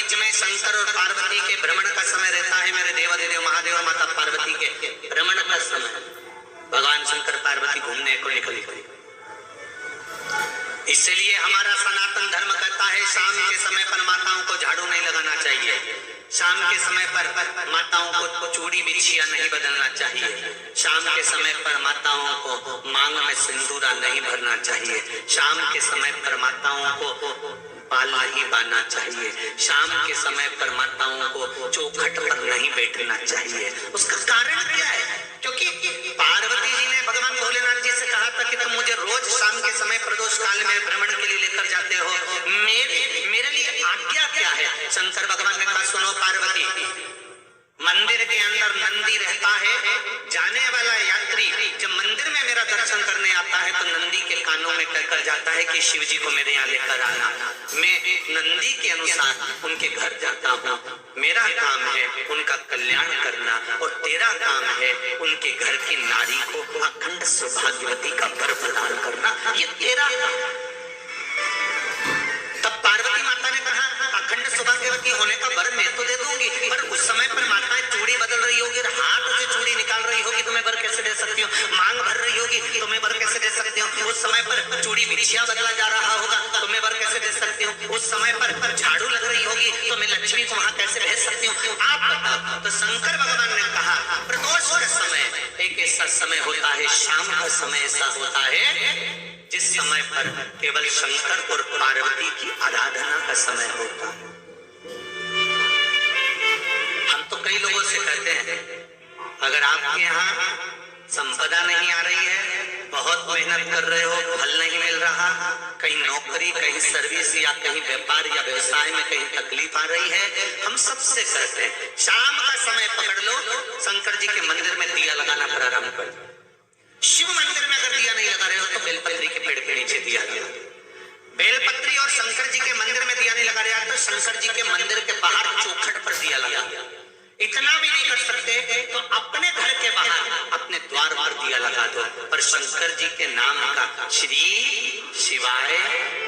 बीच में शंकर और पार्वती के भ्रमण का समय रहता है, मेरे देवाधिदेव महादेव माता पार्वती के भ्रमण का समय। भगवान शंकर पार्वती घूमने को निकली। इसलिए हमारा सनातन धर्म कहता है शाम के समय पर माताओं को झाड़ू नहीं लगाना चाहिए, शाम के समय पर माताओं को चूड़ी बिछिया नहीं बदलना चाहिए, शाम के समय पर माताओं को मांग में सिंदूरा नहीं भरना चाहिए, शाम के समय पर माताओं को बाल नहीं बांधना चाहिए, शाम के समय पर माताओं को चौखट पर नहीं बैठना चाहिए। उसका कारण क्या है? क्योंकि पार्वती जी ने भगवान भोलेनाथ जी से कहा था कि तुम मुझे रोज शाम के समय प्रदोष काल में भ्रमण के लिए लेकर जाते हो, मेरे लिए आज्ञा क्या है? शंकर भगवान ने कहा सुनो पार्वती, मंदिर के अंदर नंदी रहता है, जाने वाला यात्री जब मंदिर में मेरा दर्शन करने आता है तो नंदी के कानों में कहकर जाता है कि शिव जी को मेरे यहाँ लेकर आना। मैं नंदी के अनुसार उनके घर जाता हूँ, मेरा काम है उनका कल्याण करना और तेरा काम है उनके घर की नारी को अखंड सौभाग्यवती का वर प्रदान करना, ये तेरा काम। तब पार्वती माता ने कहा अखंड सौभाग्यवती होने का वर मैं तो दे दूंगी, पर उस समय पर माताएं चूड़ी बदल रही होगी, हाथ से चूड़ी निकाल रही होगी तो मैं वर कैसे दे सकती हूँ? मांग भर रही होगी तो मैं वर कैसे दे सकती हूँ? उस समय पर चूड़ी बिछिया बदला जा रहा होगा तो मैं वर कैसे दे सकती हूँ? उस समय पर झाड़ू लग रही होगी तो मैं लक्ष्मी को वहां कैसे भेज सकती हूँ? आप बताओ। तो शंकर भगवान ने कहा प्रदोष का समय एक ऐसा समय होता है, शाम का समय ऐसा होता है जिस समय पर केवल शंकर और पार्वती की आराधना का समय होता है। हम तो कई लोगों से कहते हैं अगर आपके यहाँ संपदा नहीं आ रही है, बहुत मेहनत कर रहे हो, फल नहीं मिल रहा, कहीं नौकरी, कहीं सर्विस या कहीं व्यापार या व्यवसाय में कहीं तकलीफ आ रही है, हम सबसे कहते हैं शाम का समय पकड़ लो, शंकर जी के मंदिर में दिया लगाना प्रारंभ कर दो। शिव मंदिर में अगर दिया नहीं लगा रहे हो तो बेलपत्री के पेड़ के नीचे दिया लगा। बेलपत्री और शंकर जी के मंदिर में दिया नहीं लगा रहा तो शंकर जी के मंदिर के बाहर चौखट पर दिया लगा। इतना भी नहीं कर सकते तो अपने घर के बाहर अपने द्वार पर दिया लगा दो, पर शंकर जी के नाम का श्री शिवाय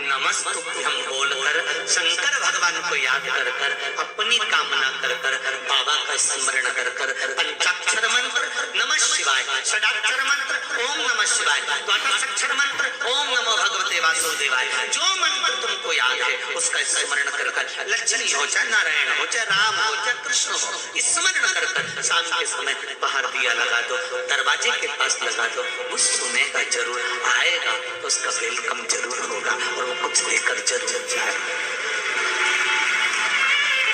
नमस्तुभ्यम बोलकर शंकर भगवान को याद कर कर अपनी कामना कर कर बाबा का स्मरण कर कर पंचाक्षर मंत्र नमः शिवाय, षडाक्षर मंत्र ओम नमः शिवाय, द्वादशाक्षर मंत्र ओम नमो भगवते वासुदेवाय, जो मंत्र तुमको याद है उसका स्मरण कर कर लक्ष्मी हो चाहे नारायण हो चाहे राम हो चाहे कृष्ण हो, स्मरण कर कर शाम के समय बाहर दिया लगा दो, दरवाजे के पास लगा दो, वो सुनेगा जरूर, आएगा तो उसका वेलकम जरूर होगा और वो कुछ लेकर जरूर जाएगा।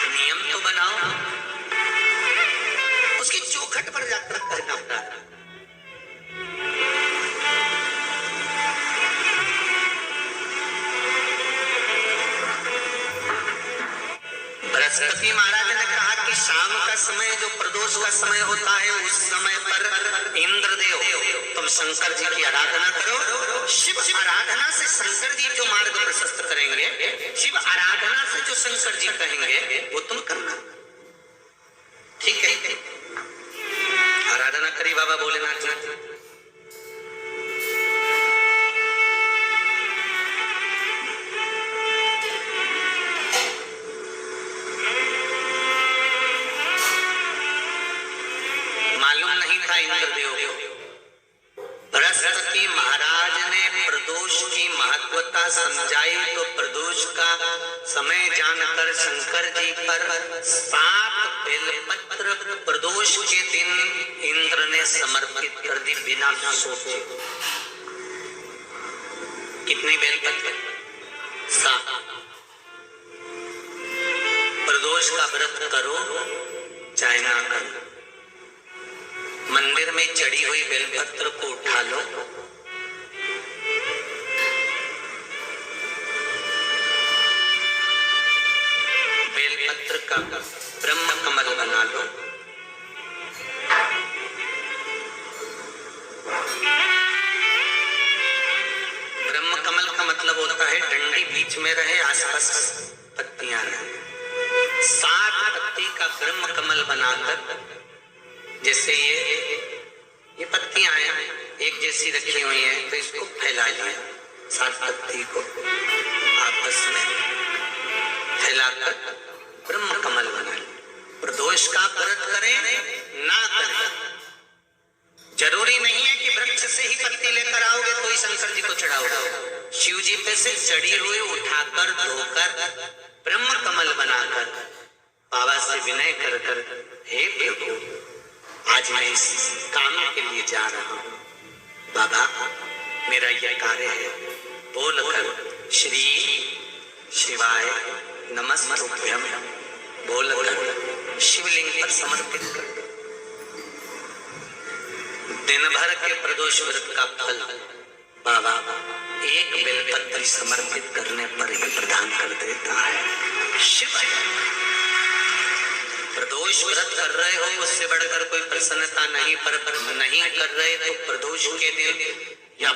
नियम तो बनाओ, उसकी चौखट पर जाकर कहना पड़ा। बृहस्पति महाराज ने कहा कि शाम का समय जो प्रदोष का समय होता है उस समय पर इंद्रदेव तुम शंकर जी की आराधना करो। शिव आराधना से शंकर जी जो मार्ग प्रशस्त करेंगे, शिव आराधना से जो शंकर जी कहेंगे वो तुम करना, ठीक है? आराधना करी बाबा भोलेनाथ जी। इंद्रदेव को बृहस्पति महाराज ने प्रदोष की महत्वता समझाई तो प्रदोष का समय जानकर शंकर जी पर 7 बेलपत्र प्रदोष के दिन इंद्र ने समर्पित कर दी बिना सोचे। कितनी बेलपत्र? 7। प्रदोष का व्रत करो चाहे ना करो, मंदिर में चढ़ी हुई बेलपत्र को उठा लो, बेलपत्र का ब्रह्म कमल बना लो, ब्रह्म कमल का मतलब होता है डंडी बीच में रहे, आसपास पत्तियां रहे। 7 पत्ती का ब्रह्म कमल बनाकर, जैसे ये पत्तियां हैं एक जैसी रखी हुई हैं तो इसको फैला लिया, 7 पत्ती को आपस में फैलाकर ब्रह्म प्रदोष का व्रत करें ना करें, जरूरी नहीं है कि वृक्ष से ही पत्ती लेकर आओगे तो ही शंकर जी को चढ़ाओगे। शिव जी पे से चढ़ी हुई उठाकर धोकर ब्रह्म कमल बनाकर बाबा से विनय कर कर, हे प्रभु आज मैं इस काम के लिए जा रहा हूँ, बाबा मेरा यह कार्य है, बोलकर श्री शिवाय नमस्तुभ्यम बोलकर शिवलिंग पर समर्पित कर। दिन भर के प्रदोष व्रत का फल बाबा एक बेलपत्री समर्पित करने पर ही प्रदान कर देता है। शिव प्रदोष व्रत कर रहे हो उससे बढ़कर कोई प्रसन्नता नहीं, पर नहीं कर रहे तो प्रदोष के दिन या